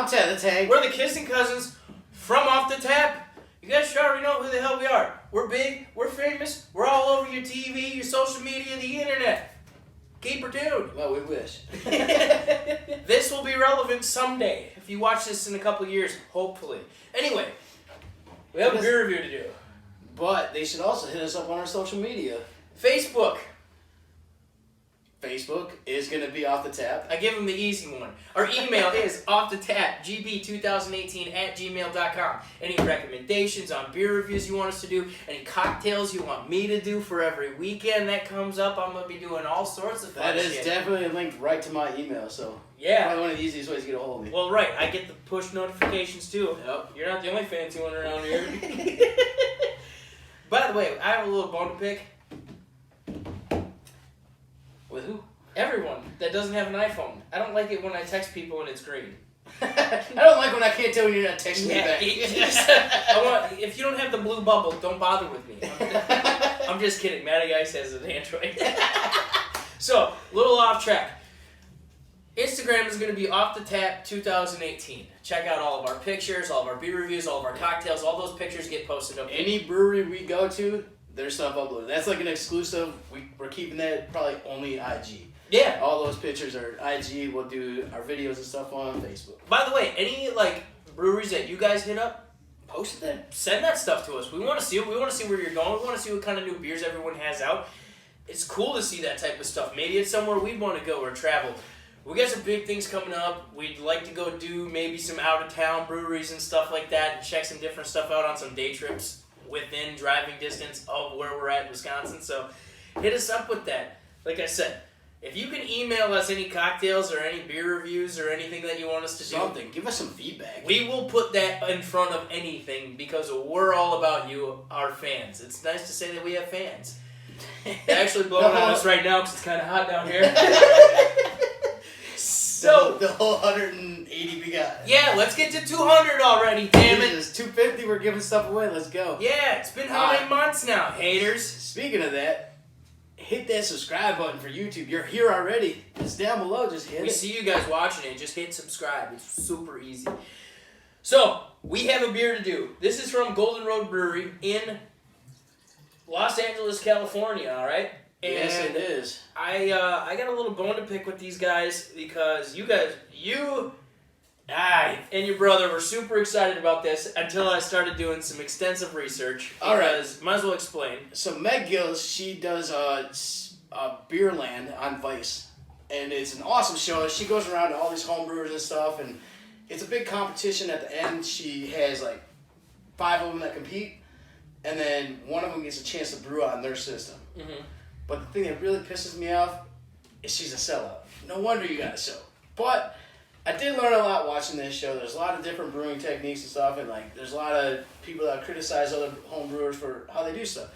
I'm Ted the Tank. We're the Kissing Cousins from Off the Tap. You guys should already know who the hell we are. We're big, we're famous, we're all over your TV, your social media, the internet. Keep her tuned. Well, we wish. This will be relevant someday if you watch this in a couple of years, hopefully. Anyway, we have a beer review to do. But they should also hit us up on our social media. Facebook. Facebook is going to be Off the Tap. I give them the easy one. Our email is offtheTapgb2018@gmail.com. Any recommendations on beer reviews you want us to do, any cocktails you want me to do for every weekend that comes up, I'm going to be doing all sorts of fun shit. That is definitely linked right to my email, so yeah. Probably one of the easiest ways to get a hold of me. Well, right. I get the push notifications too. Yep. You're not the only fancy one around here. By the way, I have a little bone to pick. With who? Everyone that doesn't have an iPhone. I don't like it when I text people and it's green. I don't like when I can't tell when you're not texting me back. If you don't have the blue bubble, don't bother with me. I'm just kidding. Matty Ice has an Android. So, little off track. Instagram is going to be Off the Tap 2018. Check out all of our pictures, all of our beer reviews, all of our cocktails. All those pictures get posted up. Any brewery we go to, there's stuff uploaded. That's like an exclusive. We're keeping that probably only IG. Yeah. All those pictures are IG. We'll do our videos and stuff on Facebook. By the way, any breweries that you guys hit up, post that. Send that stuff to us. We want to see it. We want to see where you're going. We want to see what kind of new beers everyone has out. It's cool to see that type of stuff. Maybe it's somewhere we'd want to go or travel. We got some big things coming up. We'd like to go do maybe some out-of-town breweries and stuff like that and check some different stuff out on some day trips within driving distance of where we're at in Wisconsin. So hit us up with that. Like I said, if you can email us any cocktails or any beer reviews or anything that you want us to do. Something. Give us some feedback. We will put that in front of anything because we're all about you, our fans. It's nice to say that we have fans. They're actually blowing on us right now because it's kind of hot down here. So the whole 180 we got. Yeah, let's get to 200 already, damn it. It's 250, we're giving stuff away. Let's go. Yeah, it's been how many months now, haters? Speaking of that, hit that subscribe button for YouTube. You're here already. It's down below. Just hit it. We see you guys watching it. Just hit subscribe. It's super easy. So, we have a beer to do. This is from Golden Road Brewery in Los Angeles, California, all right? And yes, it is. I got a little bone to pick with these guys because you and your brother were super excited about this until I started doing some extensive research. All right. Might as well explain. So Meg Gill, she does Beerland on Vice, and it's an awesome show. She goes around to all these home brewers and stuff, and it's a big competition. At the end, she has 5 of them that compete, and then one of them gets a chance to brew on their system. Mm-hmm. But the thing that really pisses me off is she's a sellout. No wonder you got a show. But I did learn a lot watching this show. There's a lot of different brewing techniques and stuff, and there's a lot of people that criticize other home brewers for how they do stuff.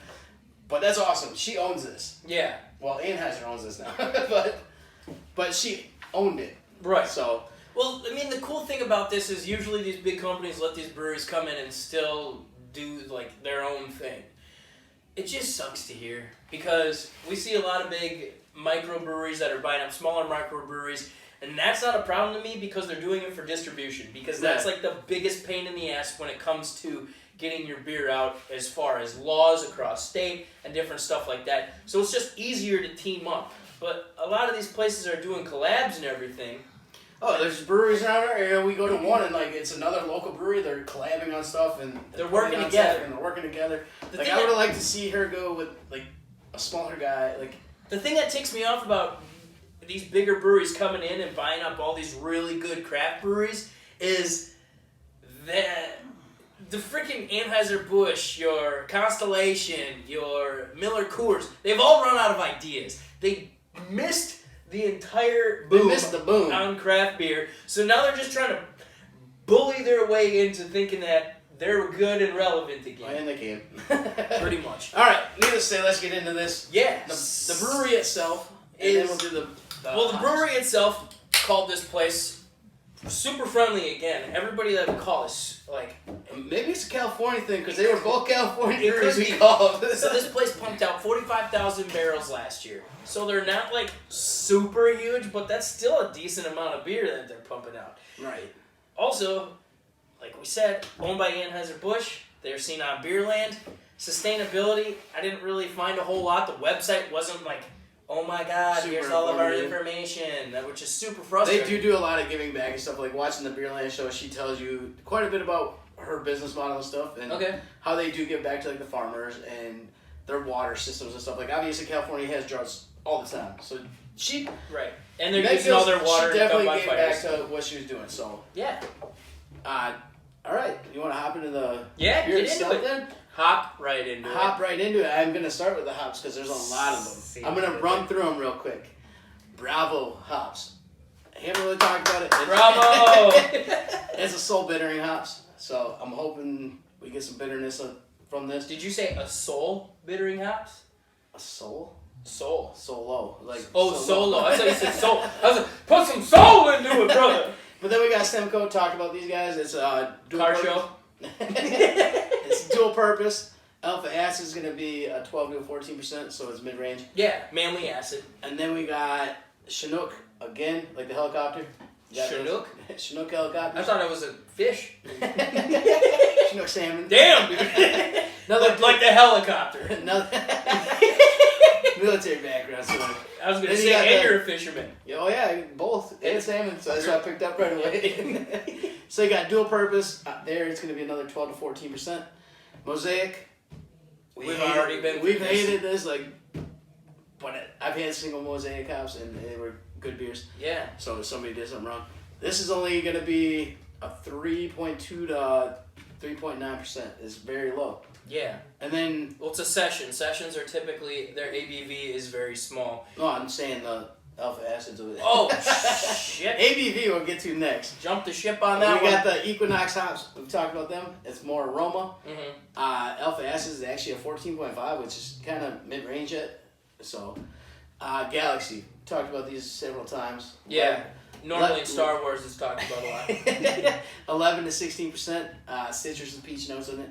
But that's awesome. She owns this. Yeah. Well, Anheuser owns this now, but she owned it. Right. So. Well, I mean, the cool thing about this is usually these big companies let these breweries come in and still do their own thing. It just sucks to hear because we see a lot of big microbreweries that are buying up smaller microbreweries, and that's not a problem to me because they're doing it for distribution because that's the biggest pain in the ass when it comes to getting your beer out as far as laws across state and different stuff like that. So it's just easier to team up. But a lot of these places are doing collabs and everything. Oh, there's breweries around our area. We go to one, and it's another local brewery. They're collabing on stuff, and they're working together. And they're working together. I would like to see her go with a smaller guy. The thing that ticks me off about these bigger breweries coming in and buying up all these really good craft breweries is that the freaking Anheuser-Busch, your Constellation, your Miller Coors, they've all run out of ideas. They missed the entire boom, on craft beer. So now they're just trying to bully their way into thinking that they're good and relevant again. And they can. Pretty much. All right, needless to say, let's get into this. Yeah. The brewery itself, and then we'll do the brewery itself called this place super friendly again. Everybody that would call us, maybe it's a California thing, because they were both California breweries we called. So this place pumped out 45,000 barrels last year. So they're not super huge, but that's still a decent amount of beer that they're pumping out. Right. Also, like we said, owned by Anheuser-Busch. They're seen on Beerland. Sustainability, I didn't really find a whole lot. The website wasn't like, oh my god, Super here's all of our informative. information, which is super frustrating. They do a lot of giving back and stuff. Like watching the Beerland show, she tells you quite a bit about her business model and stuff, and how they do give back to like the farmers and their water systems and stuff. Like obviously California has droughts all the time, so she and they're using all their water. She definitely gave back to what she was doing. So yeah. All right, you want to hop into the get beer into stuff it. then? Hop right into it. I'm gonna start with the hops because there's a lot of them. I'm gonna run through them real quick. Bravo hops. I haven't really talked about it. Bravo! It's a soul bittering hops, so I'm hoping we get some bitterness from this. Did you say a soul bittering hops? A soul? Soul. Solo. Like solo. I thought you said soul. I was like, put some soul into it, brother. But then we got Simcoe talked about these guys. It's a dual car purpose. show. It's dual purpose. Alpha acid is gonna be a 12 to 14%, so it's mid range. Yeah, manly acid. And then we got Chinook again, like the helicopter. Chinook? Chinook helicopter. I thought it was a fish. Chinook salmon. Damn, dude. like the helicopter. Another military background. So I was gonna say, and you're a fisherman. Oh yeah, both and salmon. So that's what I picked up right away. So you got dual purpose. There, it's gonna be another 12 to 14%. Mosaic. We've hated this but I've had single Mosaic hops and they were good beers. Yeah. So somebody did something wrong. This is only going to be a 3.2 to 3.9%. It's very low. Yeah. And then... Well, it's a session. Sessions are typically, their ABV is very small. No, I'm saying the alpha acids over there. Oh, shit. ABV we'll get to next. Jump the ship on that one. We got the Equinox hops. We've talked about them. It's more aroma. Mm-hmm. Alpha acids is actually a 14.5, which is kind of mid-range yet. So, Galaxy. Talked about these several times. Yeah. Normally in Star Wars it's talked about a lot. 11 to 16%. Citrus and peach notes in it.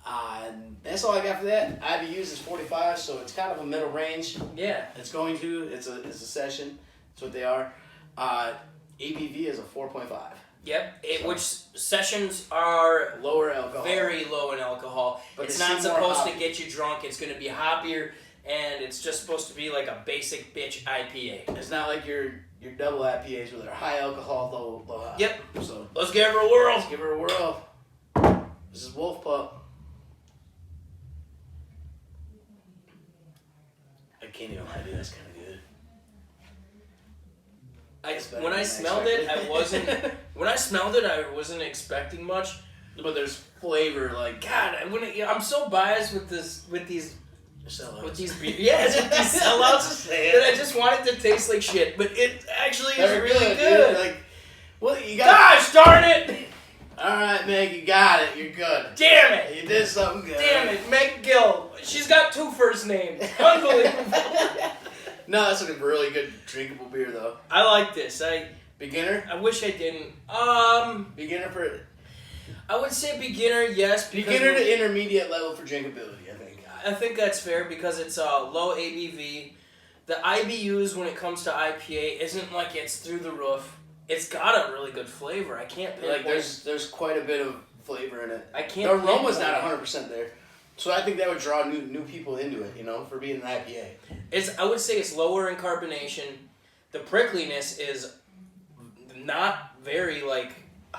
And that's all I got for that. IBUs is 45, so it's kind of a middle range. Yeah. It's a session. That's what they are. ABV is a 4.5. Yep. Which sessions are lower alcohol. Very low in alcohol. But it's not supposed to get you drunk. It's going to be hoppier, and it's just supposed to be like a basic bitch IPA. It's not like your double IPAs where they're high alcohol, low hop. Yep. So let's give her a whirl. Let's give her a whirl. This is Wolf Pup. I can't even lie, dude. That's kind of good. When I smelled it, I wasn't expecting much. But there's flavor, like God. I'm so biased with these sellouts. With these beers. Yes, with these sellouts. That I just want it to taste like shit. But it actually is really good. Like, well, you got. Gosh darn it! All right, Meg, you got it. You're good. Damn it! You did something good. Damn it, Meg Gill. She's got 2 first names. Unbelievable. No, that's a really good drinkable beer, though. I like this. Beginner? I wish I didn't. Beginner for. I would say beginner, yes. Beginner to intermediate level for drinkability, I think. I think that's fair because it's low ABV. The IBUs when it comes to IPA isn't like it's through the roof. It's got a really good flavor. I can't pinpoint. Like there's quite a bit of flavor in it. I can't. The aroma's not 100% there, so I think that would draw new people into it. You know, for being an IPA. I would say it's lower in carbonation. The prickliness is not very high.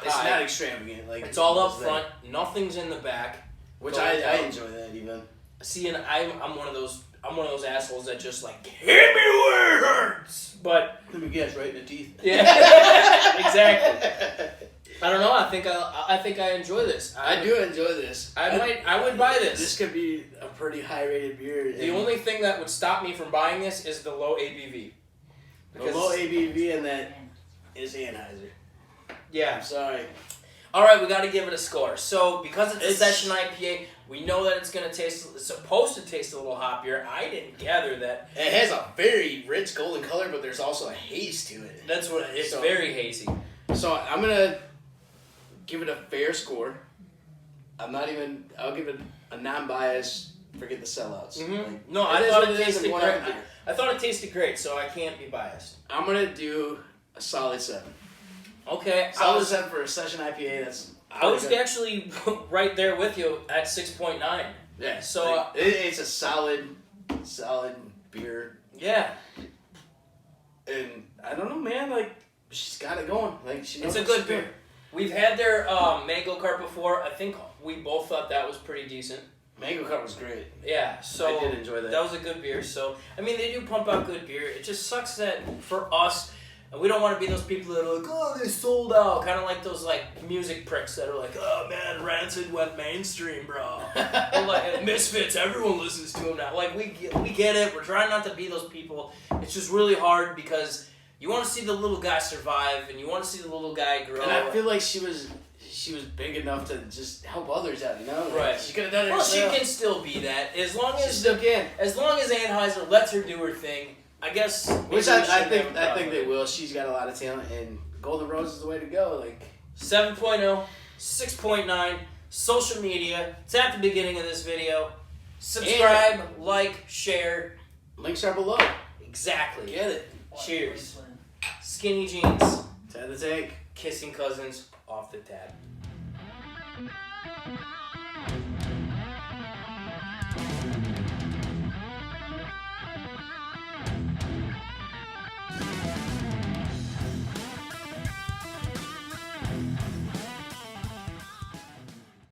It's not extravagant. Like it's all up front. Nothing's in the back. Which I enjoy that even. See, and I'm one of those assholes that just like hit me where it hurts. But let me guess, right in the teeth. Yeah, exactly. I don't know. I think I enjoy this. I do enjoy this. I would buy this. This could be a pretty high rated beer. The only thing that would stop me from buying this is the low ABV. The low ABV and that is Anheuser. Yeah. I'm sorry. All right, we got to give it a score. So because it's a session IPA, we know that it's supposed to taste a little hoppier. I didn't gather that. It has a very rich golden color, but there's also a haze to it. That's what it's very hazy. So I'm gonna give it a fair score. I'll give it a non-bias. Forget the sellouts. Mm-hmm. Like, no, I thought it tasted great. I thought it tasted great, so I can't be biased. I'm gonna do a solid 7. Okay, So I was set for a session IPA. I was actually right there with you at 6.9. Yeah. So like, it's a solid beer. Yeah. And I don't know, man. Like she's got it going. Like she knows. It's a good beer. We've had their mango cart before. I think we both thought that was pretty decent. Mango cart was great. Yeah, so I did enjoy that. That was a good beer. So I mean, they do pump out good beer. It just sucks that for us, we don't want to be those people that are like, oh, they sold out. Kind of like those like music pricks that are like, oh man, Rancid went mainstream, bro. Or like Misfits, everyone listens to them now. Like we get it. We're trying not to be those people. It's just really hard because you want to see the little guy survive and you want to see the little guy grow. And I feel like she was big enough to just help others out, you know? Like, right. She could have done it Well, herself. she can still be that as long She as still can. As long as Anheuser lets her do her thing. I guess. Which I think they will. She's got a lot of talent, and Golden Road is the way to go. Like 7.0, 6.9, social media. It's at the beginning of this video. Subscribe, like, share. Links are below. Exactly. Get it. Cheers. Skinny jeans. Tab the tank. Kissing cousins off the tab.